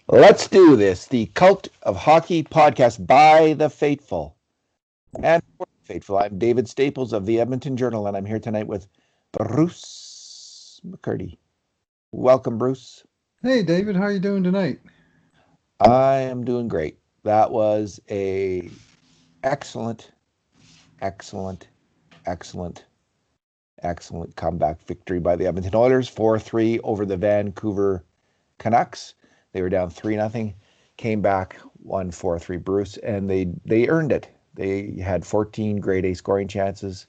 Let's do this. The Cult of Hockey podcast by the faithful and for the faithful. I'm David Staples of the Edmonton Journal, and I'm here tonight with Bruce McCurdy. Welcome, Bruce. Hey David, how you doing tonight? I am doing great. That was a excellent, excellent, excellent, excellent comeback victory by the Edmonton Oilers, 4-3 over the Vancouver Canucks. They were down 3-0, came back, won 4-3, Bruce, and they earned it. They had 14 grade A scoring chances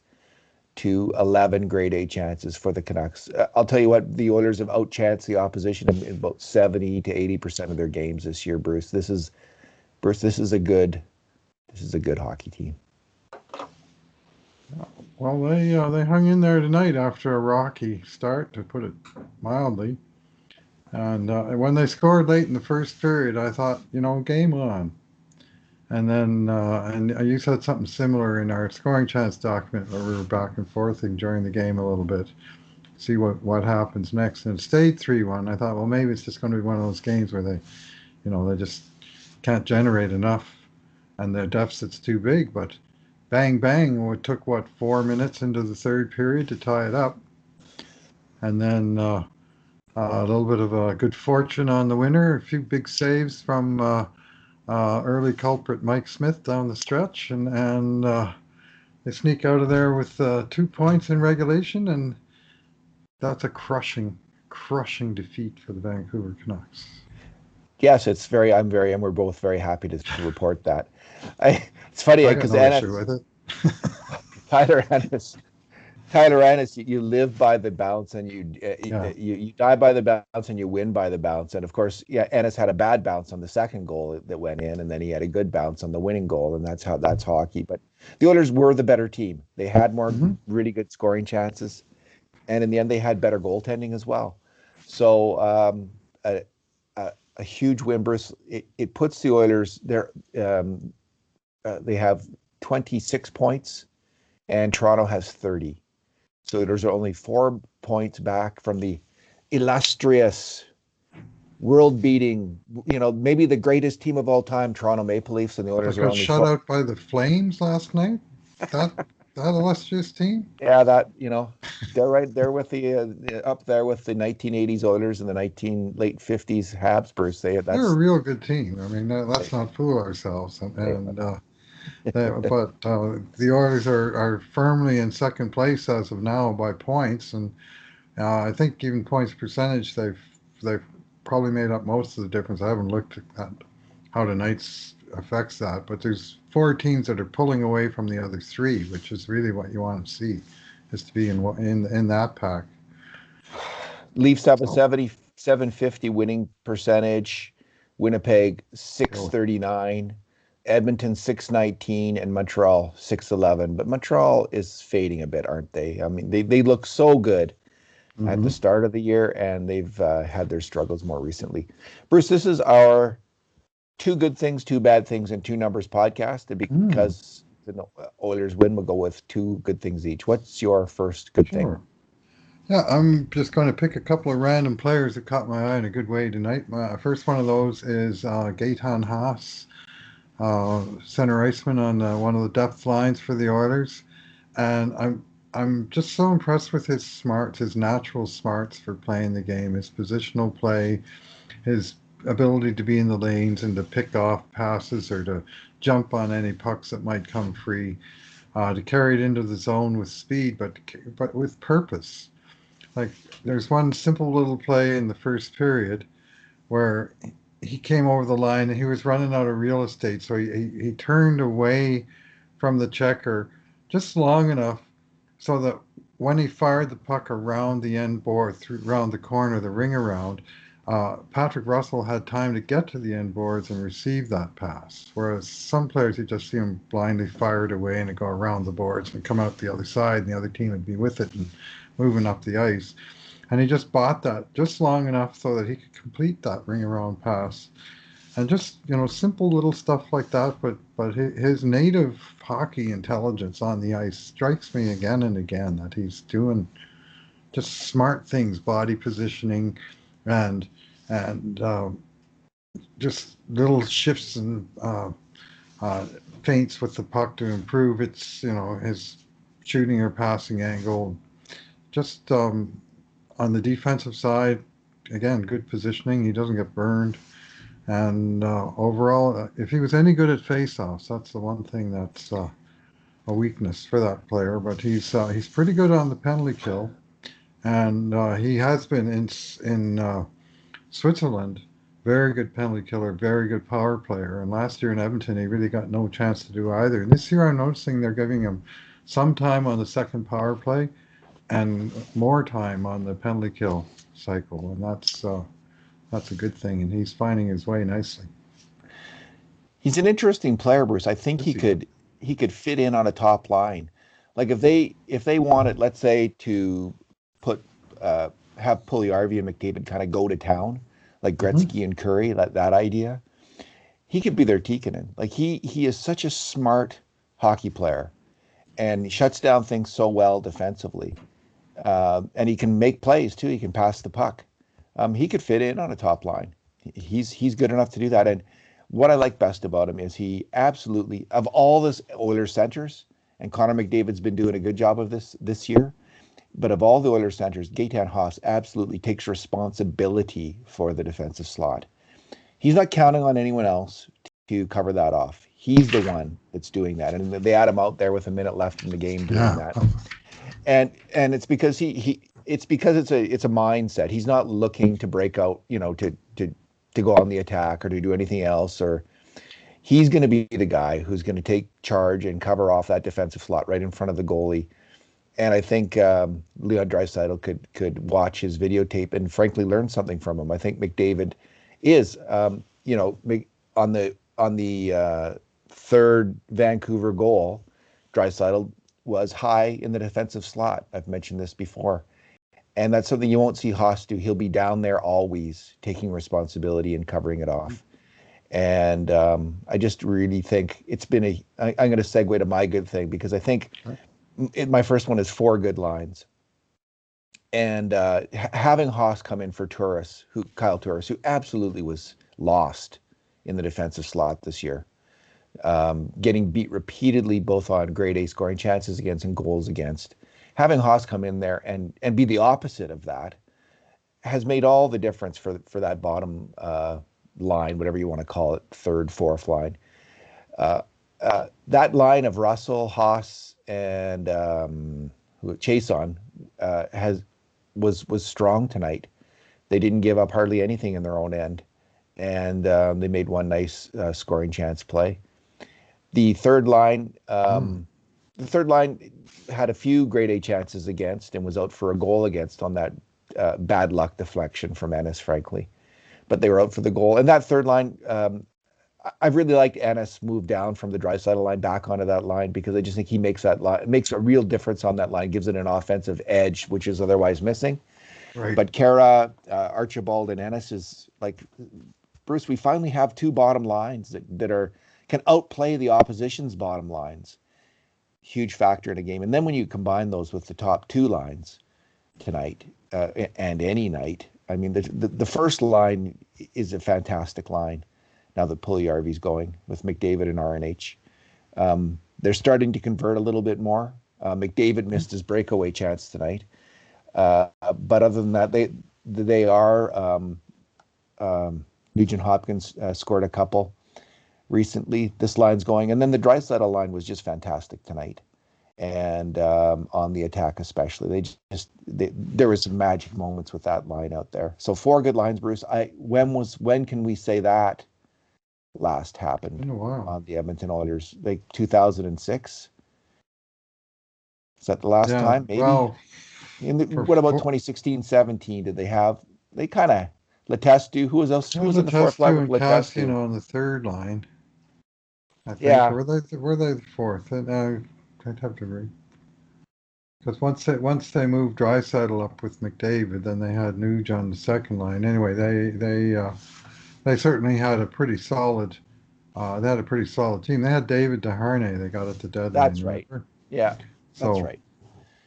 to 11 grade A chances for the Canucks. I'll tell you what, the Oilers have outchanced the opposition in about 70 to 80% of their games this year, Bruce. This is a good hockey team. Well, they hung in there tonight after a rocky start, to put it mildly. And when they scored late in the first period, I thought, game on. And then, and you said something similar in our scoring chance document where we were back and forthing during the game a little bit, see what happens next. And it stayed 3-1. I thought, well, maybe it's just going to be one of those games where they just can't generate enough and their deficit's too big. But bang, bang, it took, 4 minutes into the third period to tie it up. And then a little bit of good fortune on the winner, a few big saves from early culprit Mike Smith down the stretch, and they sneak out of there with 2 points in regulation, and that's a crushing defeat for the Vancouver Canucks. Yes, and we're both very happy to report that. It's funny I got because no issue with it. Tyler Ennis Tyler Ennis, you live by the bounce and Yeah. you die by the bounce and you win by the bounce. And of course, yeah, Ennis had a bad bounce on the second goal that went in, and then he had a good bounce on the winning goal, and that's hockey. But the Oilers were the better team. They had more Hmm. really good scoring chances, and in the end, they had better goaltending as well. So a huge win, Bruce. It puts the Oilers there. They have 26 points, and Toronto has 30. So there's only 4 points back from the illustrious, world-beating, maybe the greatest team of all time, Toronto Maple Leafs, and the Oilers That are got only shut four. out by the Flames last night. That that illustrious team. Yeah, they're right there with the up there with the 1980s Oilers and the 19 late 50s Habs. Bruce, They're a real good team. I mean, let's not fool ourselves. they, But the Oilers are firmly in second place as of now by points, and I think even points percentage they've probably made up most of the difference. I haven't looked at how tonight's affects that, but there's four teams that are pulling away from the other three, which is really what you want to see, is to be in that pack. Leafs have a So 750 winning percentage, Winnipeg go 639, Edmonton 619, and Montreal 611. But Montreal is fading a bit, aren't they? I mean, they look so good at the hmm start of the year, and they've had their struggles more recently. Bruce, this is our two good things, two bad things, and two numbers podcast. And mm, because the Oilers win, we'll go with two good things each. What's your first good thing? sure. Yeah, I'm just going to pick a couple of random players that caught my eye in a good way tonight. My first one of those is Gaetan Haas, center iceman on one of the depth lines for the Oilers, and I'm just so impressed with his smarts, his natural smarts for playing the game, his positional play, his ability to be in the lanes and to pick off passes or to jump on any pucks that might come free, to carry it into the zone with speed, but with purpose. Like there's one simple little play in the first period where he came over the line and he was running out of real estate, so he turned away from the checker just long enough so that when he fired the puck around the end board, through around the corner, the ring around, Patrick Russell had time to get to the end boards and receive that pass. Whereas some players, you just see them blindly fire it away and it go around the boards and come out the other side, and the other team would be with it and moving up the ice. And he just bought that just long enough so that he could complete that ring around pass, and just simple little stuff like that. But his native hockey intelligence on the ice strikes me again and again, that he's doing just smart things, body positioning, and and just little shifts and uh, feints with the puck to improve its, his shooting or passing angle. Just on the defensive side, again, good positioning. He doesn't get burned. And overall, if he was any good at faceoffs, that's the one thing that's a weakness for that player. But he's pretty good on the penalty kill, and he has been in Switzerland. Very good penalty killer, very good power player. And last year in Edmonton, he really got no chance to do either. And this year, I'm noticing they're giving him some time on the second power play and more time on the penalty kill cycle, and that's a good thing. And he's finding his way nicely. He's an interesting player, Bruce. I think Yes, he could fit in on a top line. Like if they wanted, let's say, to put have Puljujärvi and McDavid kind of go to town, like hmm Gretzky and Curry, that idea, he could be their Tikkanen. Like he is such a smart hockey player, and he shuts down things so well defensively, and he can make plays too. He can pass the puck. He could fit in on a top line. He's good enough to do that. And what I like best about him is he absolutely, of all this Oilers centers, and Connor McDavid's been doing a good job of this year. But of all the Oilers centers, Gaetan Haas absolutely takes responsibility for the defensive slot. He's not counting on anyone else to cover that off. He's the one that's doing that, and they had him out there with a minute left in the game doing yeah, that. And it's because it's a mindset. He's not looking to break out, to go on the attack or to do anything else. Or he's going to be the guy who's going to take charge and cover off that defensive slot right in front of the goalie. And I think Leon Draisaitl could watch his videotape and frankly learn something from him. I think McDavid is, on the third Vancouver goal, Draisaitl was high in the defensive slot. I've mentioned this before. And that's something you won't see Haas do. He'll be down there always taking responsibility and covering it off. And I just really think it's been I'm going to segue to my good thing because I think my first one is four good lines. And having Haas come in for Kyle Turris, who absolutely was lost in the defensive slot this year, getting beat repeatedly both on grade A scoring chances against and goals against. Having Haas come in there and be the opposite of that has made all the difference for that bottom line, whatever you want to call it, third, fourth line. That line of Russell, Haas, and Chason was strong tonight. They didn't give up hardly anything in their own end, and they made one nice scoring chance play. The third line, had a few grade A chances against and was out for a goal against on that bad luck deflection from Ennis, frankly. But they were out for the goal. And that third line, I really liked Ennis move down from the Draisaitl line back onto that line because I just think he makes a real difference on that line, gives it an offensive edge, which is otherwise missing. right. But Kara, Archibald, and Ennis is like, Bruce, we finally have two bottom lines that can outplay the opposition's bottom lines. Huge factor in a game. And then when you combine those with the top two lines tonight and any night, I mean, the first line is a fantastic line now that Puljujärvi's going with McDavid and RNH. They're starting to convert a little bit more. McDavid missed his breakaway chance tonight. But other than that, they are Nugent Hopkins scored a couple recently. This line's going, and then the Draisaitl line was just fantastic tonight, and on the attack especially, there was some magic moments with that line out there. So four good lines, Bruce. When can we say that last happened on the Edmonton Oilers? Like 2006. Is that the last time? Maybe. Well, What about 2016, 17? Did they have? They kind of Letestu. Who was else? Who was in the fourth line with Letestu Letestu? on the third line. I think Yeah, were they the fourth? I'd have to read because once they moved Draisaitl up with McDavid, then they had Nuge on the second line. Anyway, they certainly had a pretty solid. They had a pretty solid team. They had David Deharnay. They got at the deadline. that's right. Remember? Yeah, that's So right.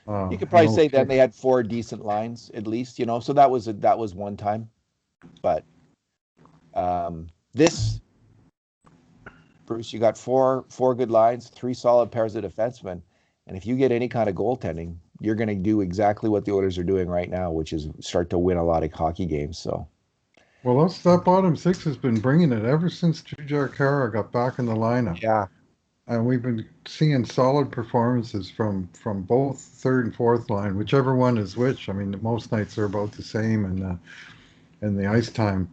You could and probably say then they had four decent lines at least, So that was one time, but this, Bruce, you got four good lines, three solid pairs of defensemen, and if you get any kind of goaltending, you're going to do exactly what the Oilers are doing right now, which is start to win a lot of hockey games. So, Well, that bottom six has been bringing it ever since Jujhar Khaira got back in the lineup. yeah, And we've been seeing solid performances from both third and fourth line, whichever one is which. I mean, most nights are about the same in the ice time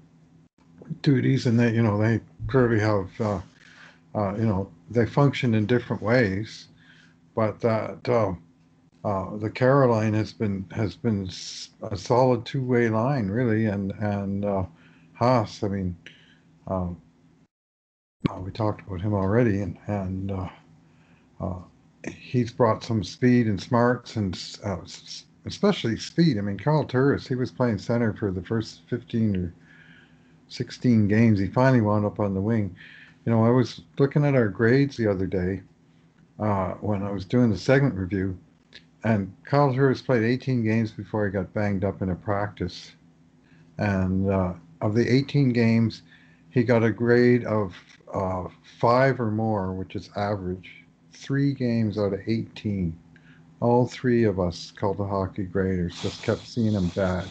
duties, and they clearly have they function in different ways. But that the Caroline has been a solid two-way line, really, and Haas. I mean, uh, we talked about him already, and uh, he's brought some speed and smarts, and especially speed. I mean, Carl Turris, he was playing center for the first 15 or 16 games. He finally wound up on the wing. I was looking at our grades the other day when I was doing the segment review, and Carl Turris played 18 games before he got banged up in a practice. And of the 18 games, he got a grade of 5 or more, which is average. 3 games out of 18. All three of us called the hockey graders just kept seeing him bad.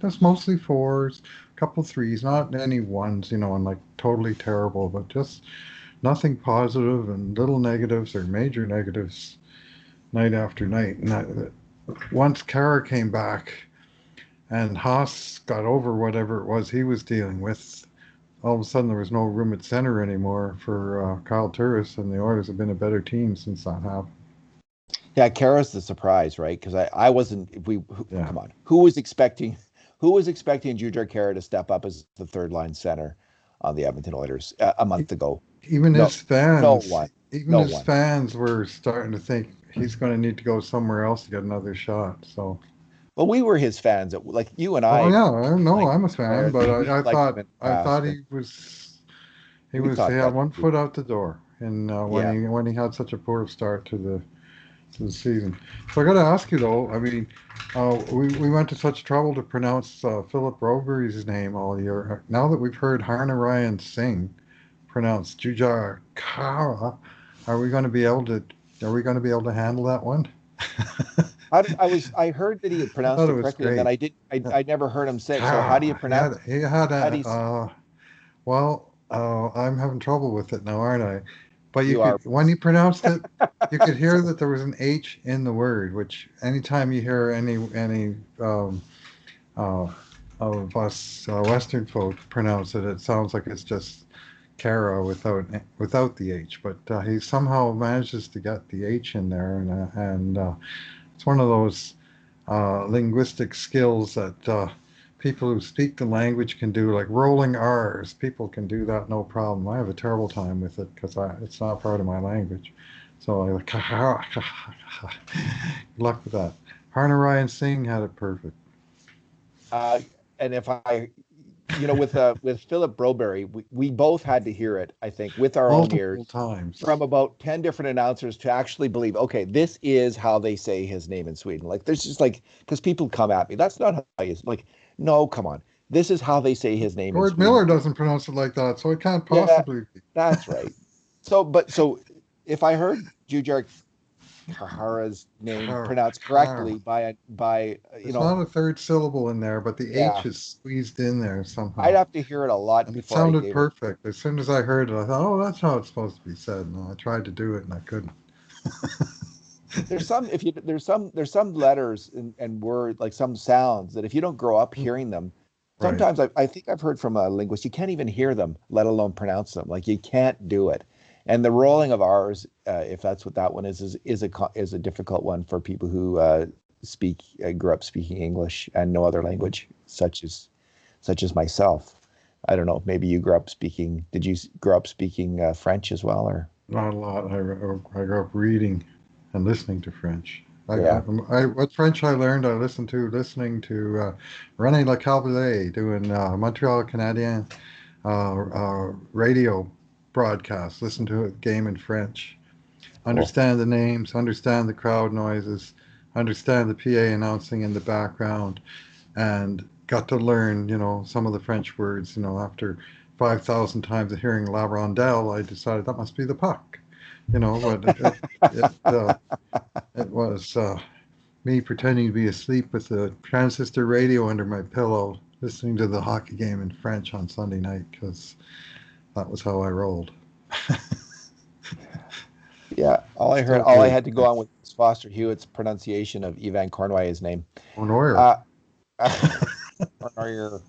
That's mostly fours, a couple threes, not any ones, and like totally terrible, but just nothing positive and little negatives or major negatives night after night. And once Kara came back and Haas got over whatever it was he was dealing with, all of a sudden there was no room at center anymore for Kyle Turris, and the Oilers have been a better team since that happened. yeah, Kara's the surprise, right? Because I wasn't. Yeah. Come on, who was expecting Jujhar Khaira to step up as the third line center on the Edmonton Oilers a month ago? Even No, his fans, no one, even no his one. fans were starting to think he's going to need to go somewhere else to get another shot. So, Well, we were his fans, like you and oh I. yeah, I know Like I'm a fan, but we I liked him thought in the I thought past, and he we was he thought had that. one foot out the door, and Yeah, when he had such a poor start to the season. So I got to ask you though. I mean, we went to such trouble to pronounce Philip Rovery's name all year. Now that we've heard Harna Ryan sing pronounced Jujhar Khaira, are we going to be able to handle that one? I heard that he had I pronounced thought it it was correctly, and then great. I never heard him say it. So how do you Khaira. pronounce? He had How do you? well, I'm having trouble with it now, aren't I? But You are. when he pronounced it, you could hear that there was an H in the word, which anytime you hear any uh, of us Western folk pronounce it, it sounds like it's just Kara without the H. But he somehow manages to get the H in there, and it's one of those linguistic skills that people who speak the language can do, like rolling R's. People can do that no problem. I have a terrible time with it because it's not part of my language. So I like, good luck with that. Harna Ryan Singh had it perfect. Uh, and if I, with Philip Broberry, we both had to hear it, I think, with our own Multiple ears times. from about 10 different announcers to actually believe, okay, this is how they say his name in Sweden. Like, there's just like, because people come at me, that's not how you, like, no, come on. This is how they say his name in Gord Sweden. Miller doesn't pronounce it like that, so it can't Yeah, possibly be. that's right. So if I heard Jujhar Kahara's name pronounced Kara. correctly by There's not a third syllable in there, but the yeah, H is squeezed in there I'd somehow. have to hear it a lot And it before I sounded gave it. perfect. As soon as I heard it, I thought, oh, that's how it's supposed to be said. And I tried to do it and I couldn't. There's some if you there's some letters and words, like some sounds, that if you don't grow up hearing them, Right. sometimes I think I've heard from a linguist, you can't even hear them, let alone pronounce them. Like, you can't do it. And the rolling of R's, if that's what that one is a difficult one for people who grew up speaking English and no other language, such as myself. I don't know. Maybe you grew up speaking. Did you grow up speaking French as well, or? Not a lot. I grew up reading and listening to French. Yeah. What French I learned, I listening to René Lecavalier doing Montreal Canadien radio broadcasts. Listen to a game in French. Cool. Understand the names, understand the crowd noises, understand the PA announcing in the background, and got to learn, some of the French words, after 5,000 times of hearing La Rondelle, I decided that must be the puck. But it was me pretending to be asleep with the transistor radio under my pillow, listening to the hockey game in French on Sunday night because that was how I rolled. Yeah, Still all I good. had to go on with was Foster Hewitt's pronunciation of Ivan Cornway's name. Honoir. Uh, or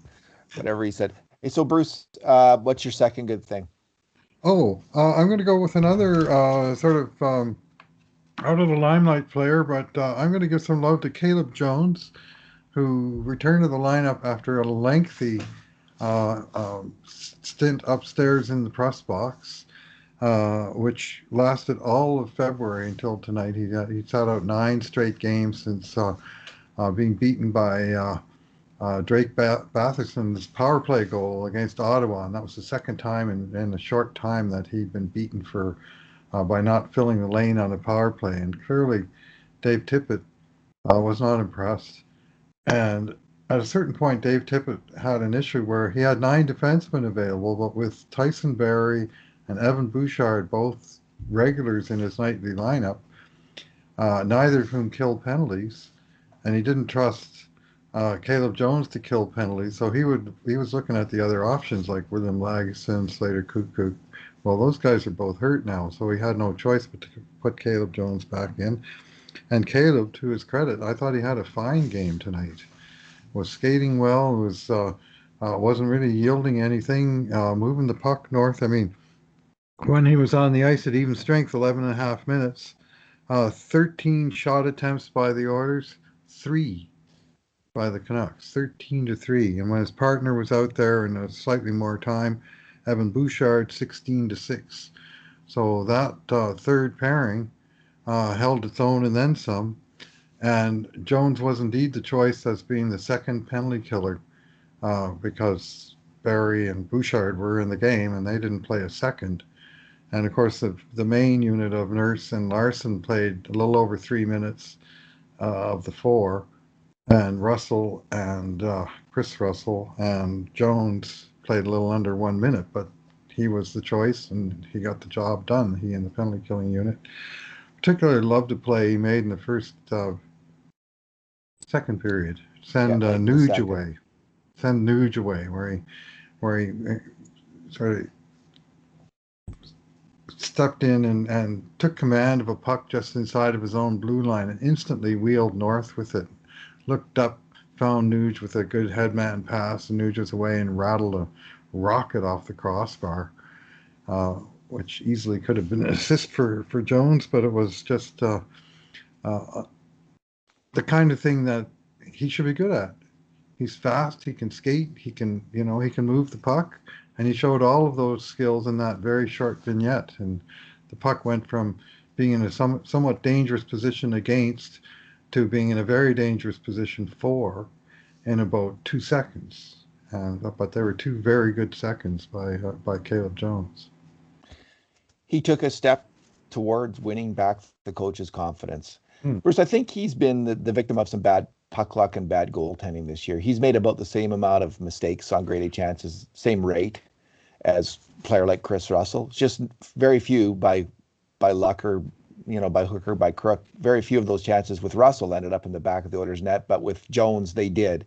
whatever he said. Hey, so Bruce, what's your second good thing? Oh, I'm going to go with another sort of out of the limelight player, but I'm going to give some love to Caleb Jones, who returned to the lineup after a lengthy stint upstairs in the press box, which lasted all of February until tonight. He sat out 9 straight games since being beaten by Drake Batherson's power play goal against Ottawa, and that was the second time in a short time that he'd been beaten for by not filling the lane on a power play. And clearly, Dave Tippett was not impressed. And at a certain point, Dave Tippett had an issue where he had 9 defensemen available, but with Tyson Barrie and Evan Bouchard, both regulars in his nightly lineup, neither of whom killed penalties, and he didn't trust Caleb Jones to kill penalties, so he was looking at the other options like William Lagesson, Slater Koekkoek. Well, those guys are both hurt now, so he had no choice but to put Caleb Jones back in. And Caleb, to his credit, I thought he had a fine game tonight. Was skating well, wasn't really yielding anything, moving the puck north. I mean, when he was on the ice at even strength, 11 and a half minutes, 13 shot attempts by the Oilers, 3 by the Canucks, 13-3. And when his partner was out there in a slightly more time, Evan Bouchard, 16-6. So that third pairing held its own and then some. And Jones was indeed the choice as being the second penalty killer because Barrie and Bouchard were in the game and they didn't play a second. And of course, the main unit of Nurse and Larson played a little over 3 minutes of the 4, and Russell and Chris Russell and Jones played a little under 1 minute, but he was the choice and he got the job done. He in the penalty killing unit. Particularly loved the play he made in the first second period. Yeah, Send late in the Nuge second. away. Send Nuge away, where he sort of stepped in and took command of a puck just inside of his own blue line and instantly wheeled north with it. Looked up, found Nuge with a good headman pass, and Nuge was away and rattled a rocket off the crossbar, which easily could have been an assist for Jones, but it was just uh, the kind of thing that he should be good at. He's fast, he can skate, he can move the puck, and he showed all of those skills in that very short vignette. And the puck went from being in a somewhat dangerous position against to being in a very dangerous position for in about 2 seconds. But there were 2 very good seconds by Caleb Jones. He took a step towards winning back the coach's confidence. Hmm. Bruce, I think he's been the victim of some bad puck luck and bad goaltending this year. He's made about the same amount of mistakes on grade A chances, same rate as a player like Chris Russell. It's just very few by luck or by hook or by crook. Very few of those chances with Russell ended up in the back of the Oilers' net, but with Jones they did.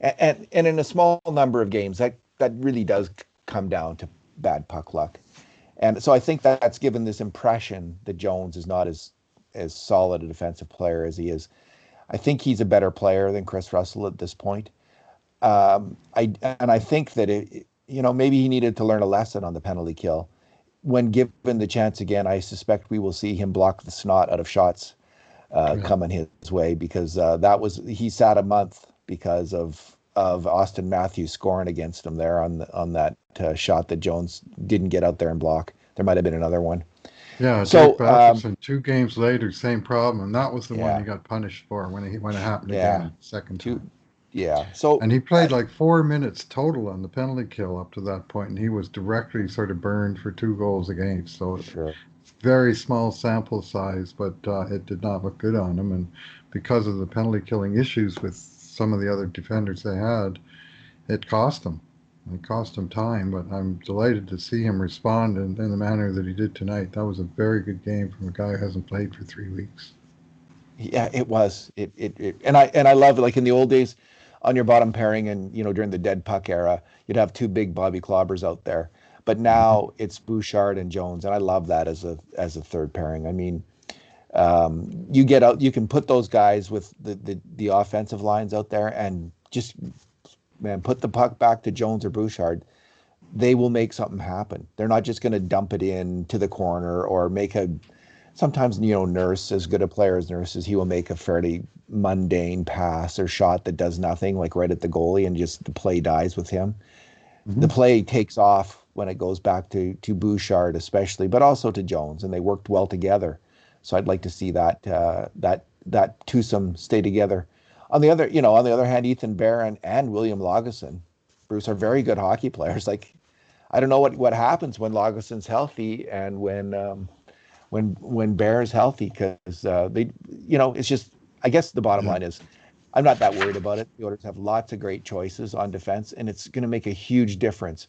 And in a small number of games, that really does come down to bad puck luck. And so I think that's given this impression that Jones is not as solid a defensive player as he is. I think he's a better player than Chris Russell at this point. I think that maybe he needed to learn a lesson on the penalty kill. When given the chance again, I suspect we will see him block the snot out of shots coming his way because he sat a month because of Austin Matthews scoring against him there on that shot that Jones didn't get out there and block. There might have been another one. Yeah, So Jake Batherson, 2 games later, same problem, and that was the one yeah, he got punished for when it happened yeah, again, second two, time. yeah. So And he played like 4 minutes total on the penalty kill up to that point, and he was directly sort of burned for 2 goals against. So sure. very small sample size, but it did not look good on him. And because of the penalty killing issues with some of the other defenders they had, it cost them. It cost him time, but I'm delighted to see him respond in the manner that he did tonight. That was a very good game from a guy who hasn't played for 3 weeks. Yeah, it was. And I love it. Like in the old days, on your bottom pairing, and during the dead puck era, you'd have two big Bobby Clobbers out there. But Mhm. now it's Bouchard and Jones, and I love that as a third pairing. I mean, you get out, you can put those guys with the offensive lines out there, and just man, put the puck back to Jones or Bouchard. They will make something happen. They're not just going to dump it in to the corner or make a. Sometimes Nurse, as good a player as Nurse is, he will make a fairly mundane pass or shot that does nothing, like right at the goalie, and just the play dies with him. The Mhm. play takes off when it goes back to Bouchard, especially, but also to Jones, and they worked well together. So I'd like to see that twosome stay together. On the other hand, Ethan Barron and William Lagesson, Bruce, are very good hockey players. Like I don't know what happens when Lagesson's healthy and when Bear's healthy, because it's just, I guess the bottom Yeah. line is I'm not that worried about it. The Oilers have lots of great choices on defense, and it's going to make a huge difference.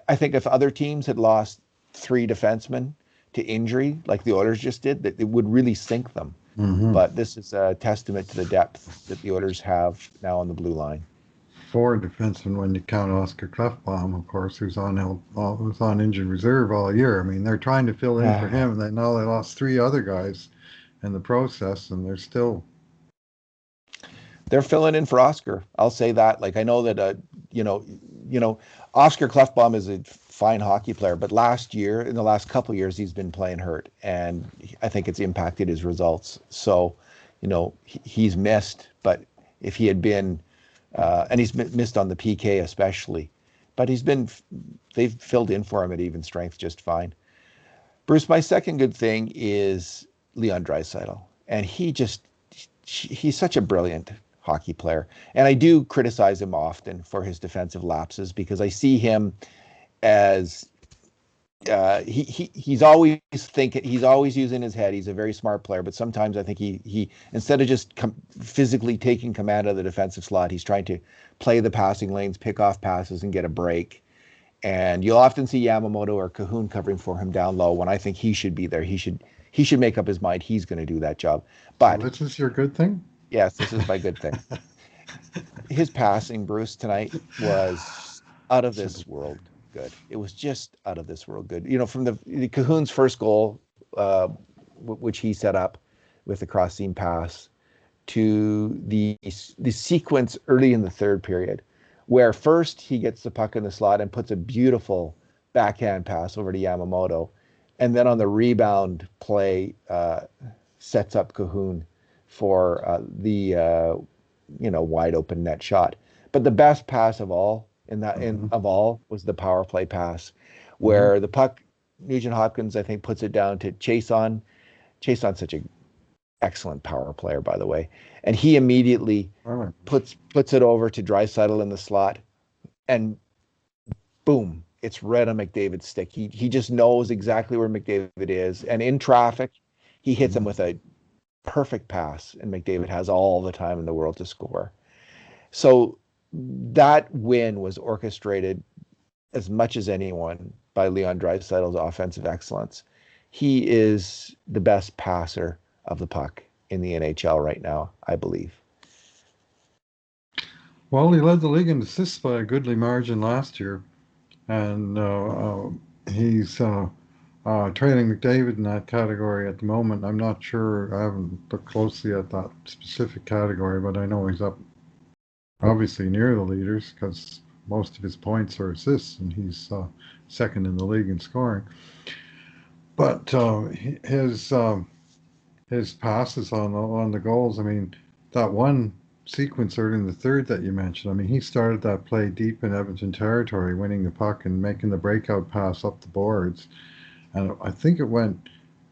I think if other teams had lost three defensemen to injury, like the Oilers just did, that it would really sink them. Hmm. But this is a testament to the depth that the Oilers have now on the blue line. Four defensemen when you count Oscar Klefbom, of course, who's on injured reserve all year. I mean, they're trying to fill in for him, and now they lost three other guys in the process, and they're still. They're filling in for Oscar. I'll say that. Like I know that you know, you know, Oscar Klefbom is a fine hockey player, but last year, in the last couple of years, he's been playing hurt, and I think it's impacted his results. So, he's missed. But if he had been, and he's missed on the PK especially, but they've filled in for him at even strength just fine. Bruce, my second good thing is Leon Draisaitl, and he's such a brilliant hockey player. And I do criticize him often for his defensive lapses because I see him as he's always using his head. He's a very smart player, but sometimes I think he instead of just physically taking command of the defensive slot, he's trying to play the passing lanes, pick off passes, and get a break. And you'll often see Yamamoto or Cahoon covering for him down low when I think he should be there. He should make up his mind he's going to do that job. So But this is your good thing? yes, this is my good thing. His passing, Bruce, tonight was out of So, this world good. It was just out of this world good. From the Cahoon's first goal, which he set up with the cross seam pass, to the sequence early in the third period, where first he gets the puck in the slot and puts a beautiful backhand pass over to Yamamoto, and then on the rebound play sets up Cahoon for the wide open net shot. But the best pass of all mhm, was the power play pass, mhm. where the puck, Nugent Hopkins I think puts it down to Chase on. Chase on such a excellent power player, by the way. And he immediately All right. puts it over to Draisaitl in the slot, and boom, it's red on McDavid's stick. He just knows exactly where McDavid is, and in traffic, he hits him Mhm. with a perfect pass, and McDavid has all the time in the world to score. So that win was orchestrated as much as anyone by Leon Draisaitl's offensive excellence. He is the best passer of the puck in the NHL right now, I believe. Well, he led the league in assists by a goodly margin last year, and he's trailing McDavid in that category at the moment. I'm not sure. I haven't looked closely at that specific category, but I know he's up obviously near the leaders because most of his points are assists, and he's second in the league in scoring. But his passes on the goals. I mean, that one sequence early in the third that you mentioned. I mean, he started that play deep in Edmonton territory, winning the puck and making the breakout pass up the boards. And I think it went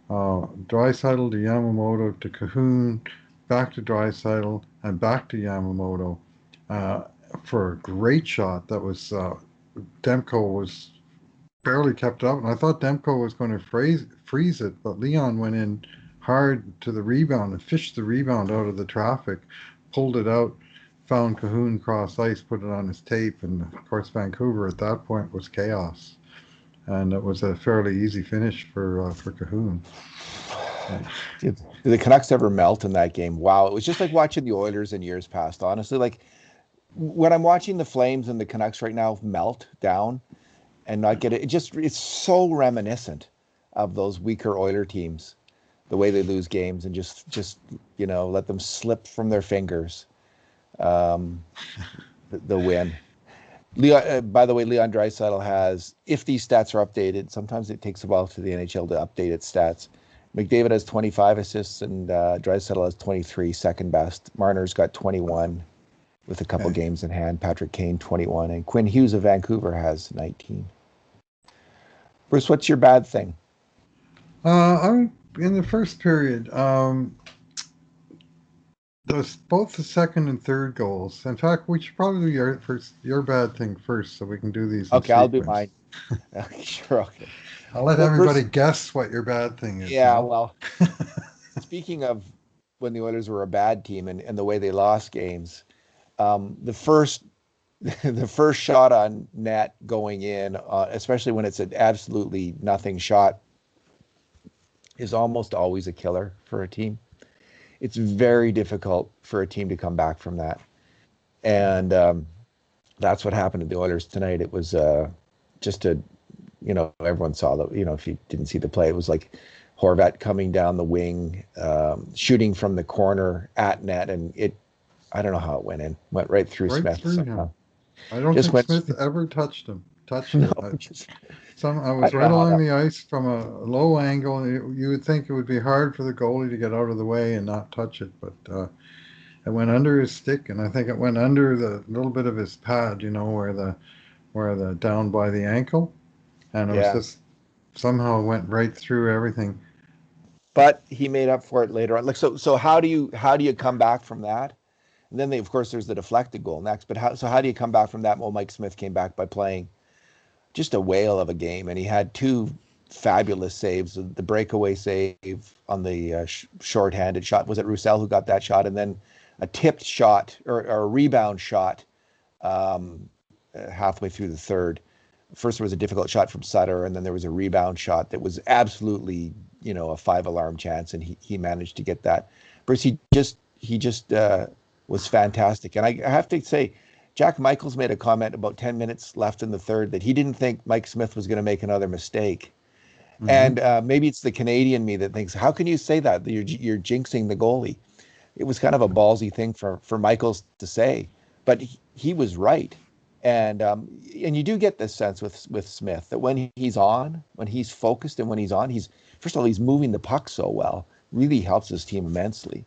Draisaitl to Yamamoto to Cahoon, back to Draisaitl, and back to Yamamoto uh, for a great shot. That was Demko was barely kept up, and I thought Demko was going to freeze it, but Leon went in hard to the rebound and fished the rebound out of the traffic, pulled it out, found Cahoon cross ice, put it on his tape, and of course Vancouver at that point was chaos, and it was a fairly easy finish for Cahoon. Did the Canucks ever melt in that game? Wow, it was just like watching the Oilers in years past. Honestly, like when I'm watching the Flames and the Canucks right now melt down and not get it, it's so reminiscent of those weaker Oiler teams, the way they lose games and just let them slip from their fingers. The win. Leon, by the way, Leon Draisaitl has, if these stats are updated, sometimes it takes a while for the NHL to update its stats. McDavid has 25 assists and Draisaitl has 23, second best. Marner's got 21 with a couple games in hand. Patrick Kane, 21. And Quinn Hughes of Vancouver has 19. Bruce, what's your bad thing? I'm in the first period. Both the second and third goals. In fact, we should probably do your bad thing first, so we can do these. Okay, I'll do mine. Sure. Okay. I'll let everybody guess what your bad thing is. Yeah. Well, speaking of when the Oilers were a bad team and the way they lost games, the first shot on net going in, especially when it's an absolutely nothing shot, is almost always a killer for a team. It's very difficult for a team to come back from that. And that's what happened to the Oilers tonight. It was everyone saw that, if you didn't see the play, it was like Horvat coming down the wing, shooting from the corner at net. And I don't know how it went in. Went right through Smith. Somehow. I don't think Smith ever touched him. No, I was right along the ice from a low angle. You would think it would be hard for the goalie to get out of the way and not touch it, but it went under his stick, and I think it went under the little bit of his pad, where the down by the ankle, and it was just somehow went right through everything. But he made up for it later on. Like so, how do you come back from that? And then of course there's the deflected goal next. But how do you come back from that? Well, Mike Smith came back by playing just a whale of a game, and he had two fabulous saves. The breakaway save on the short-handed shot, was it Roussel who got that shot, and then a tipped shot or a rebound shot halfway through the third. First there was a difficult shot from Sutter, and then there was a rebound shot that was absolutely a 5-alarm chance, and he managed to get that. Bruce, he just was fantastic. And I have to say, Jack Michaels made a comment about 10 minutes left in the third that he didn't think Mike Smith was going to make another mistake. Mm-hmm. And maybe it's the Canadian me that thinks, how can you say that? You're jinxing the goalie. It was kind of a ballsy thing for Michaels to say, but he was right. And you do get this sense with Smith that when he's focused and when he's on, first of all, he's moving the puck so well, really helps his team immensely.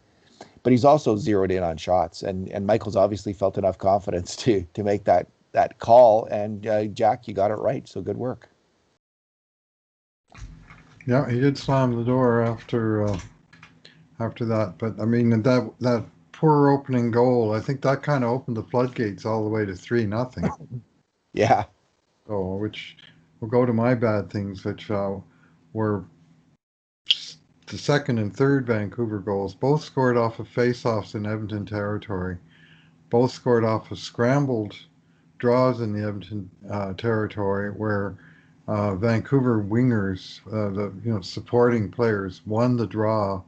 But he's also zeroed in on shots, and Michaels obviously felt enough confidence to make that call. And Jack, you got it right, so good work. Yeah, he did slam the door after that. But I mean, that poor opening goal, I think that kind of opened the floodgates all the way to 3-0. Yeah. So, which will go to my bad things, which were the second and third Vancouver goals, both scored off of face-offs in Edmonton territory. Both scored off of scrambled draws in the Edmonton territory, where Vancouver wingers, the supporting players, won the draw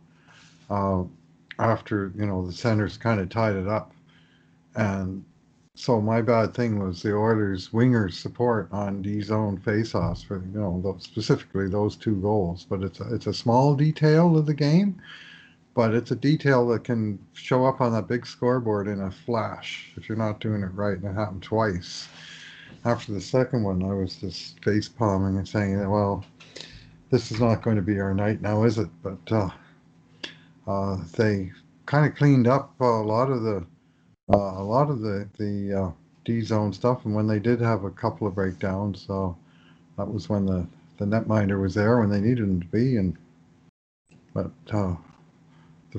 after the centers kind of tied it up. And so my bad thing was the Oilers wingers support on D-zone face-offs for specifically those two goals. But it's a small detail of the game, but it's a detail that can show up on that big scoreboard in a flash if you're not doing it right. And it happened twice. After the second one, I was just face palming and saying, "Well, this is not going to be our night now, is it?" But they kind of cleaned up a lot of the D-zone stuff, and when they did have a couple of breakdowns, that was when the netminder was there when they needed him to be. But the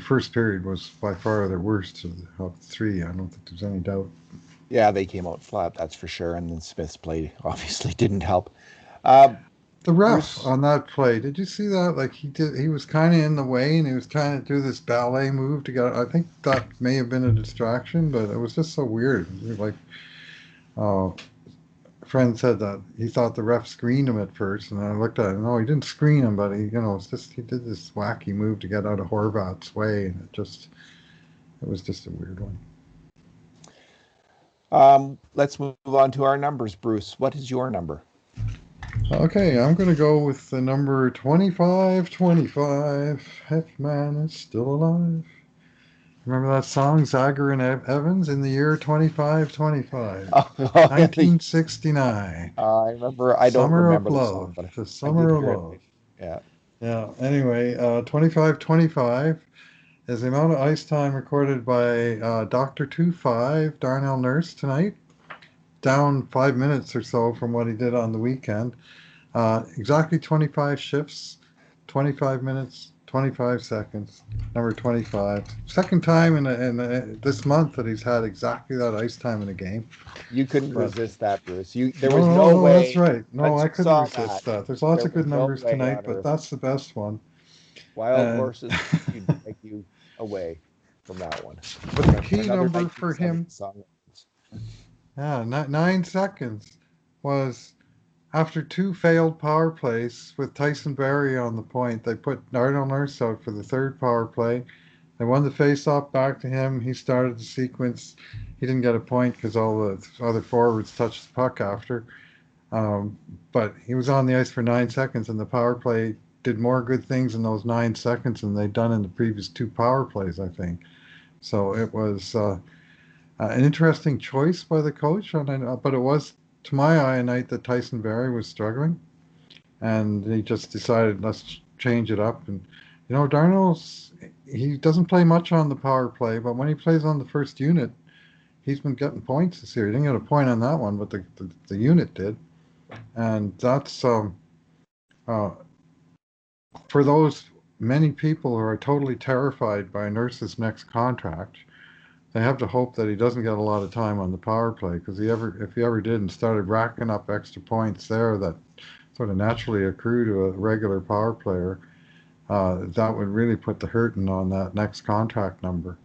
first period was by far the worst of three. I don't think there's any doubt. Yeah, they came out flat, that's for sure. And then Smith's play obviously didn't help. The ref Bruce, on that play, did you see that? Like he was kind of in the way and he was trying to do this ballet move to get. I think that may have been a distraction, but it was just so weird. Like, uh, a friend said that he thought the ref screened him at first, and I looked at him. No, he didn't screen him, but it's just he did this wacky move to get out of Horvat's way, and it was just a weird one. let's move on to our numbers. Bruce, what is your number? Okay, I'm going to go with the number 2525. Heck-Man is still alive. Remember that song, Zager and Evans, in the year 2525, Oh, 1969. I remember. I don't Summer of remember the song, Love. but The I did Summer of hear it. Love. Yeah. Yeah, anyway, 2525 is the amount of ice time recorded by Dr. 25, Darnell Nurse, tonight. Down 5 minutes or so from what he did on the weekend. Exactly 25 shifts, 25 minutes, 25 seconds, number 25. Second time in this month that he's had exactly that ice time in a game. You couldn't But resist that, Bruce. There no, was no, no no, that's way. right. No, Once I you couldn't saw resist that, that. There's lots there of was good no numbers way tonight, on but earth. that's the best one. Wild And horses would take you away from that one. but the key Another number for 1970 him, song. yeah, 9 seconds, was after two failed power plays with Tyson Barrie on the point. They put Darnell Nurse out for the third power play. They won the face-off back to him. He started the sequence. He didn't get a point because all the other forwards touched the puck after. Um, but he was on the ice for 9 seconds, and the power play did more good things in those 9 seconds than they'd done in the previous two power plays, I think. So it was an interesting choice by the coach, but it was, to my eye, a night that Tyson Barrie was struggling, and he just decided let's change it up. And Darnell's he doesn't play much on the power play, but when he plays on the first unit, he's been getting points this year. He didn't get a point on that one, but the unit did, and that's uh, for those many people who are totally terrified by Nurse's next contract. They have to hope that he doesn't get a lot of time on the power play because if he ever did and started racking up extra points there that sort of naturally accrue to a regular power player, that would really put the hurting on that next contract number.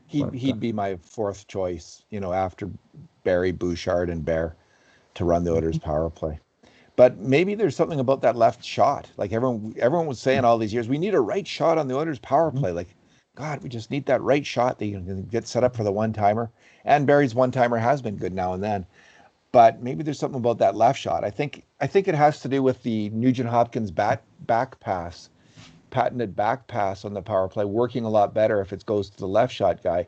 He'd But he'd be my fourth choice, after Barry, Bouchard, and Bear to run the Oilers power play. But maybe there's something about that left shot. Like everyone was saying all these years, we need a right shot on the Oilers power play. Like, God, we just need that right shot that you can get set up for the one timer. And Barry's one timer has been good now and then. But maybe there's something about that left shot. I think it has to do with the Nugent Hopkins back pass, patented back pass on the power play, working a lot better if it goes to the left shot guy.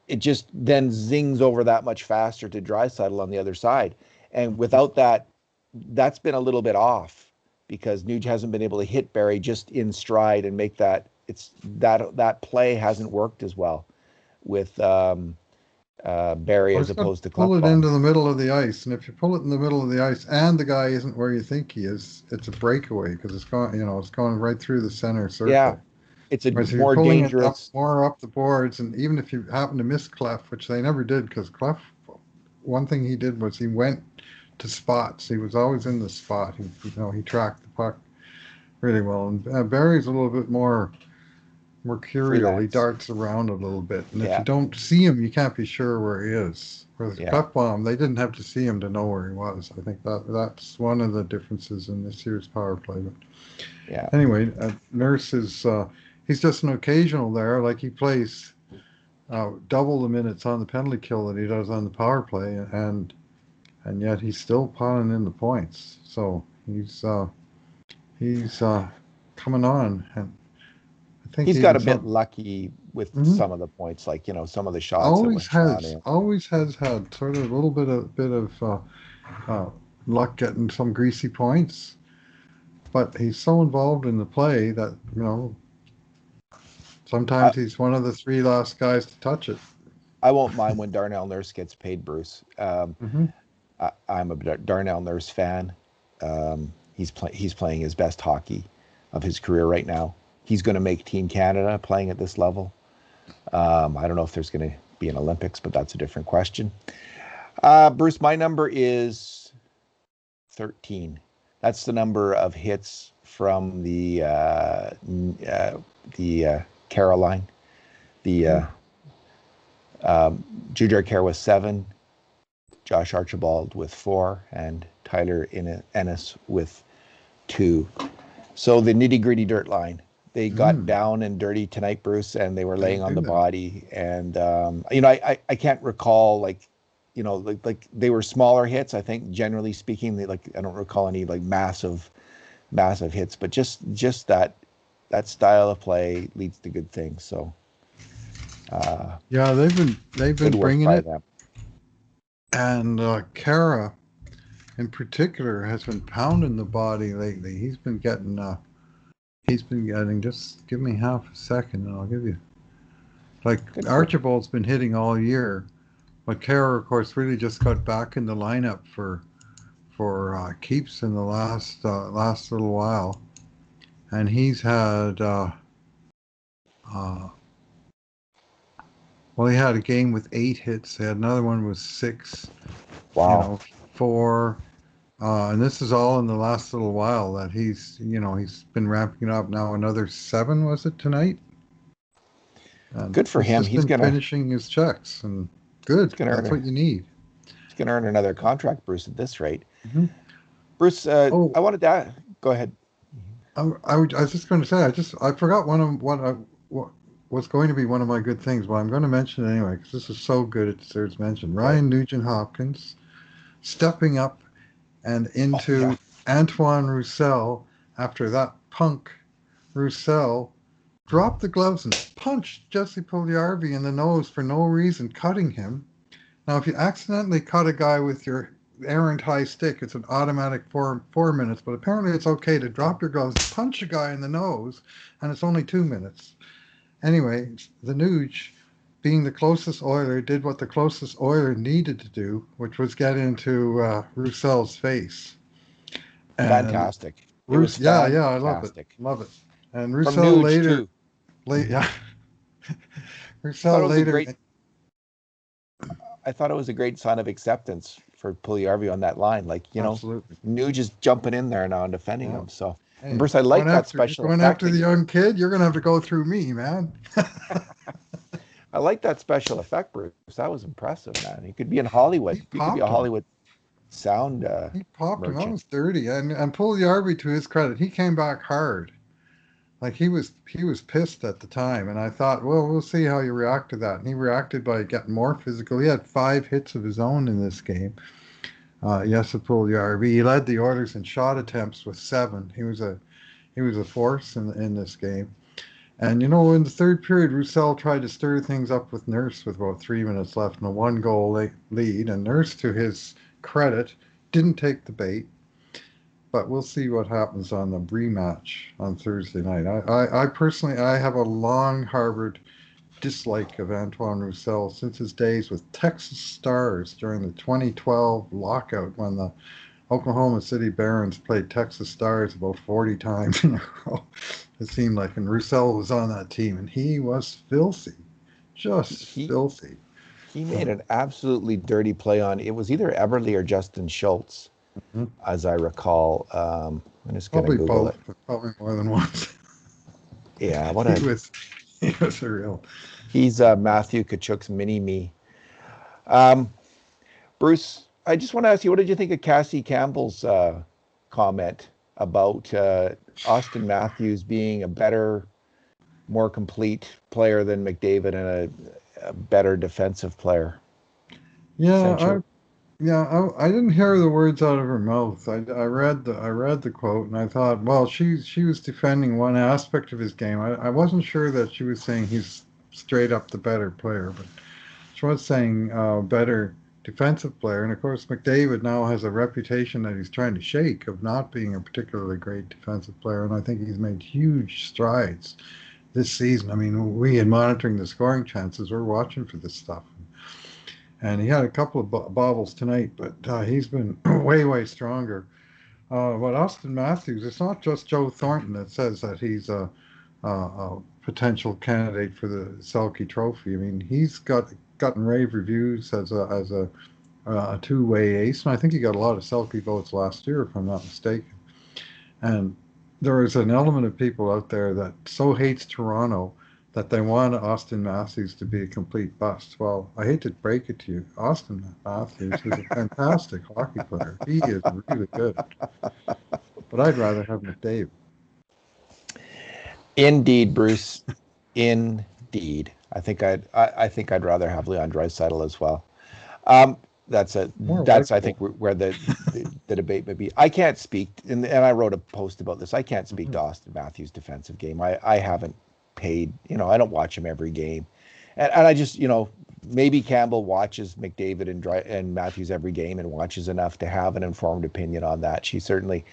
It just then zings over that much faster to Draisaitl on the other side. And without that, that's been a little bit off because Nuge hasn't been able to hit Barry just in stride and make that. It's that play hasn't worked as well with Barry I as was going to opposed to pull it Klefbom. into the middle of the ice, and if you pull it in the middle of the ice and the guy isn't where you think he is, it's a breakaway because it's going right through the center Yeah, circle. it's a Whereas if you're more pulling it up dangerous. more up the boards, and even if you happen to miss Clef, which they never did, because Clef, one thing he did was he went to spots. He was always in the spot. He tracked the puck really well. And Barry's a little bit more mercurial. He Freelance. darts around a little bit, and if you Yeah, don't see him, you can't be sure where he is. Whereas yeah, Clefbaum, they didn't have to see him to know where he was. I think that's one of the differences in this year's power play. But yeah. anyway, Nurse is he's just an occasional there. Like he plays double the minutes on the penalty kill that he does on the power play, and yet he's still piling in the points. So he's coming on, and I think He's got even a bit some. lucky with Mhm. some of the points, like some of the shots that were shot in. Always has had sort of a little bit of uh, luck getting some greasy points, but he's so involved in the play that I, sometimes he's one of the three last guys to touch it. I won't mind when Darnell Nurse gets paid, Bruce. Hmm. I'm a Darnell Nurse fan. He's playing his best hockey of his career right now. He's going to make Team Canada playing at this level. I don't know if there's going to be an Olympics, but that's a different question. Bruce, my number is 13. That's the number of hits from the Caroline. The Jujhar Khaira with 7, Josh Archibald with 4, and Tyler Ennis with 2. So the nitty-gritty dirt line. They got down and dirty tonight, Bruce, and they were laying on the body. And I can't recall like they were smaller hits. I think generally speaking, I don't recall any like massive hits, but just that style of play leads to good things. So yeah, they've been bringing it, them. And Khaira in particular has been pounding the body lately. He's been getting. Just give me half a second, and I'll give you. Like Archibald's been hitting all year, but Khaira, of course, really just got back in the lineup for keeps in the last little while, and he's had. Well, he had a game with 8 hits. He had another one with 6. Wow. 4. And this is all in the last little while that he's been ramping up. Now another 7, was it tonight? And good for him. He's been finishing his checks, and good. That's what you need. He's going to earn another contract, Bruce, at this rate. Mm-hmm. Bruce, I wanted to go ahead. I was just going to say I forgot what was going to be one of my good things, but I'm going to mention it anyway because this is so good it deserves mention. Ryan Nugent-Hopkins stepping up and into Antoine Roussel after that punk Roussel dropped the gloves and punched Jesse Puljujarvi in the nose for no reason, cutting him. Now, if you accidentally cut a guy with your errant high stick, it's an automatic 4 minutes, but apparently it's okay to drop your gloves, punch a guy in the nose, and it's only 2 minutes. Anyway, the Nuge, being the closest Oiler, did what the closest Oiler needed to do, which was get into Roussel's face. And fantastic. It was fantastic. Yeah, I love it. And Roussel later, Roussel later. I thought it was a great sign of acceptance for Puljujarvi on that line. Like, absolutely. Nuge is jumping in there now and defending him. So, and Bruce, I like that special effect. Going after the young kid, you're going to have to go through me, man. I like that special effect, Bruce. That was impressive, man. He could be in Hollywood. He could be a Hollywood sound he popped merchant. Him. That was dirty. And Puljujarvi, to his credit, he came back hard. Like he was pissed at the time, and I thought, well, we'll see how you react to that. And he reacted by getting more physical. He had 5 hits of his own in this game. Puljujarvi. He led the Oilers in shot attempts with 7. He was a force in this game. And in the third period, Roussel tried to stir things up with Nurse with about 3 minutes left and a 1-goal lead. And Nurse, to his credit, didn't take the bait. But we'll see what happens on the rematch on Thursday night. I personally have a long harbored dislike of Antoine Roussel since his days with Texas Stars during the 2012 lockout when the Oklahoma City Barons played Texas Stars about 40 times in a row. It seemed like, and Roussel was on that team, and he was filthy, filthy. He made an absolutely dirty play on, it was either Eberle or Justin Schultz. Mm-hmm. As I recall, I'm just going to Google both, it. Probably more than once. Yeah, he was a real. He's Matthew Tkachuk's mini-me. Bruce, I just want to ask you, what did you think of Cassie Campbell's comment about Austin Matthews being a better, more complete player than McDavid and a better defensive player? Yeah, I didn't hear the words out of her mouth. I read the quote and I thought, well, she was defending one aspect of his game. I wasn't sure that she was saying he's straight up the better player, but she was saying better defensive player. And of course, McDavid now has a reputation that he's trying to shake of not being a particularly great defensive player, and I think he's made huge strides this season. I mean, we in monitoring the scoring chances, we're watching for this stuff. And he had a couple of bobbles tonight, but he's been way stronger. But Austin Matthews, it's not just Joe Thornton that says that he's a potential candidate for the Selke Trophy. I mean, he's gotten rave reviews as a two-way ace, and I think he got a lot of Selke votes last year, if I'm not mistaken. And there is an element of people out there that so hates Toronto that they want Austin Matthews to be a complete bust. Well, I hate to break it to you, Austin Matthews is a fantastic hockey player. He is really good, but I'd rather have McDavid. Indeed, Bruce. Indeed. I think I'd rather have Leon Draisaitl as well. Um, More that's I think likable. where the debate may be. I can't speak, and I wrote a post about this. I can't speak Mhm. to Austin Matthews' defensive game. I haven't paid. I don't watch him every game, and I just maybe Campbell watches McDavid and Matthews every game and watches enough to have an informed opinion on that. She certainly,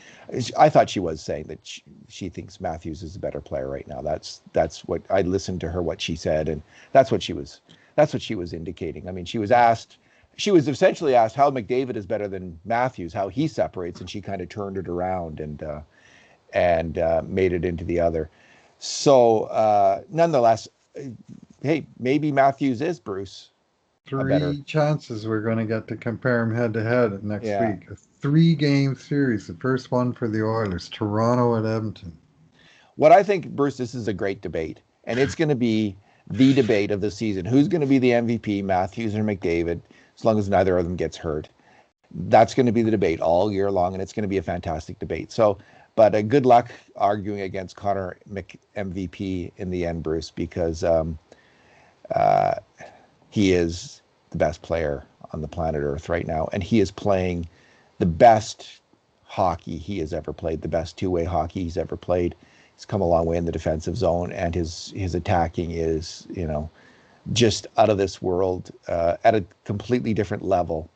I thought she was saying that she thinks Matthews is a better player right now. That's what I listened to her what she said, and that's what she was that's what she was indicating. I mean, she was essentially asked how McDavid is better than Matthews, how he separates, and she kind of turned it around and made it into the other. So nonetheless, hey, maybe Matthews is Bruce a better. 3 chances we're going to get to compare them head to head next Yeah. week. A 3-game series. The first one for the Oilers, Toronto at Edmonton. What I think, Bruce, this is a great debate, and it's going to be the debate of the season. Who's going to be the MVP, Matthews or McDavid? As long as neither of them gets hurt, that's going to be the debate all year long, and it's going to be a fantastic debate. So, but good luck arguing against Connor MVP in the end, Bruce, because uh, he is the best player on the planet Earth right now, and he is playing the best hockey he has ever played, the best two-way hockey he's ever played. He's come a long way in the defensive zone, and his attacking is just out of this world at a completely different level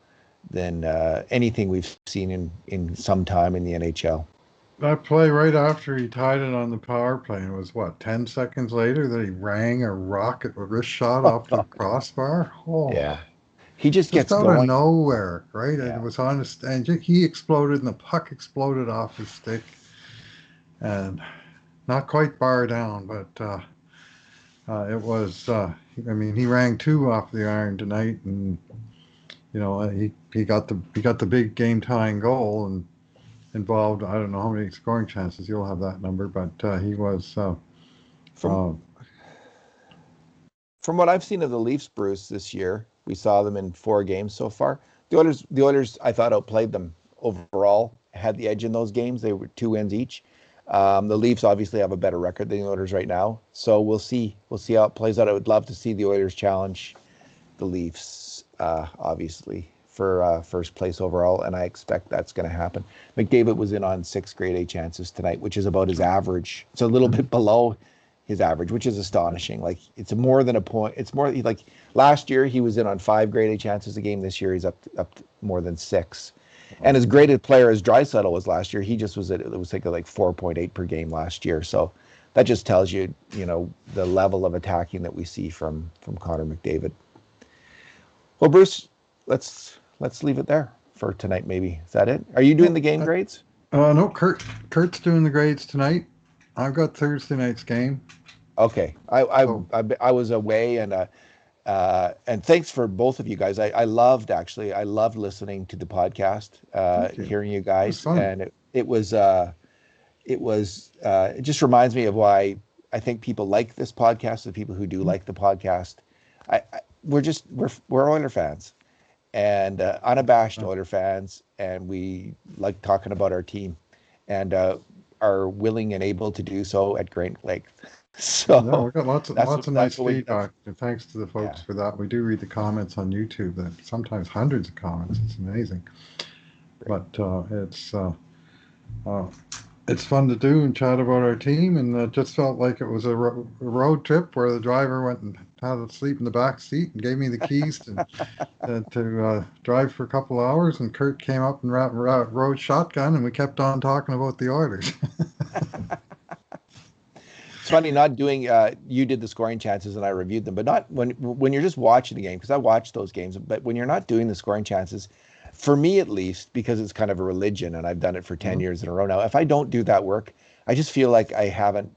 than anything we've seen in some time in the NHL. That play right after he tied it on the power play, and it was what, 10 seconds later that he rang a rocket wrist shot off the crossbar? Oh, Yeah, he just just gets out of going. nowhere, right? And it Yeah, was on his, and he exploded, and the puck exploded off his stick, and not quite bar down, but it was, I mean, he rang two off the iron tonight, and he got the big game tying goal and involved. I don't know how many scoring chances you'll have that number, but he was. from Uh, from what I've seen of the Leafs, Bruce, this year, we saw them in 4 games so far. The Oilers, I thought outplayed them overall, had the edge in those games. They were 2 wins each. The Leafs obviously have a better record than the Oilers right now, so we'll see. We'll see how it plays out. I would love to see the Oilers challenge the Leafs, obviously, for first place overall, and I expect that's going to happen. McDavid was in on 6 grade A chances tonight, which is about his average. It's a little mhm. bit below his average, which is astonishing. Like it's more than a point. It's more like last year he was in on 5 grade A chances a game. This year he's up to more than 6. And Wow. as great a player as Draisaitl was last year, he just was at it was like 4.8 per game last year. So that just tells you, the level of attacking that we see from Connor McDavid. Well, Bruce, let's leave it there for tonight. Maybe is that it? Are you doing Well, the game grades? no, Kurt's doing the grades tonight. I've got Thursday night's game. Okay, I So I, I was away and thanks for both of you guys. I loved actually. I loved listening to the podcast, thank you. hearing you It was guys, fun. and it just reminds me of why I think people like this podcast. The people who do Mhm. like the podcast, we're Oiler fans and unabashed Uh, Oiler fans, and we like talking about our team, and are willing and able to do so at great length. No, So we got that's lots what of that's nice what we feedback, and thanks to the folks yeah. for that. We do read the comments on YouTube. That sometimes hundreds of comments. It's amazing, Great. but uh, it's fun to do and chat about our team, and it just felt like it was a road trip where the driver went and had a sleep in the back seat and gave me the keys to drive for a couple hours, and Kurt came up and rode shotgun, and we kept on talking about the Oilers. It's funny not doing. You did the scoring chances and I reviewed them, but not when you're just watching the game because I watched those games. But when you're not doing the scoring chances, for me at least, because it's kind of a religion and I've done it for 10 years in a row now. If I don't do that work, I just feel like I haven't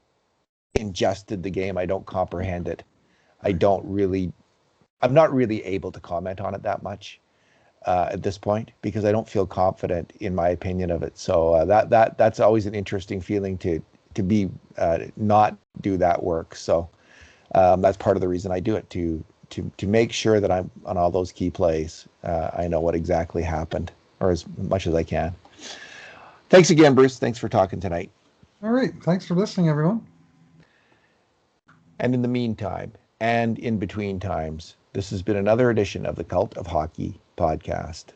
ingested the game. I don't comprehend it. I Right. don't really. I'm not really able to comment on it that much. at this point because I don't feel confident in my opinion of it. So that's always an interesting feeling to be not do that work. So that's part of the reason I do it to make sure that I'm on all those key plays. I know what exactly happened, or as much as I can. Thanks again, Bruce. Thanks for talking tonight. All right. Thanks for listening, everyone. And in the meantime, and in between times, this has been another edition of the Cult of Hockey podcast.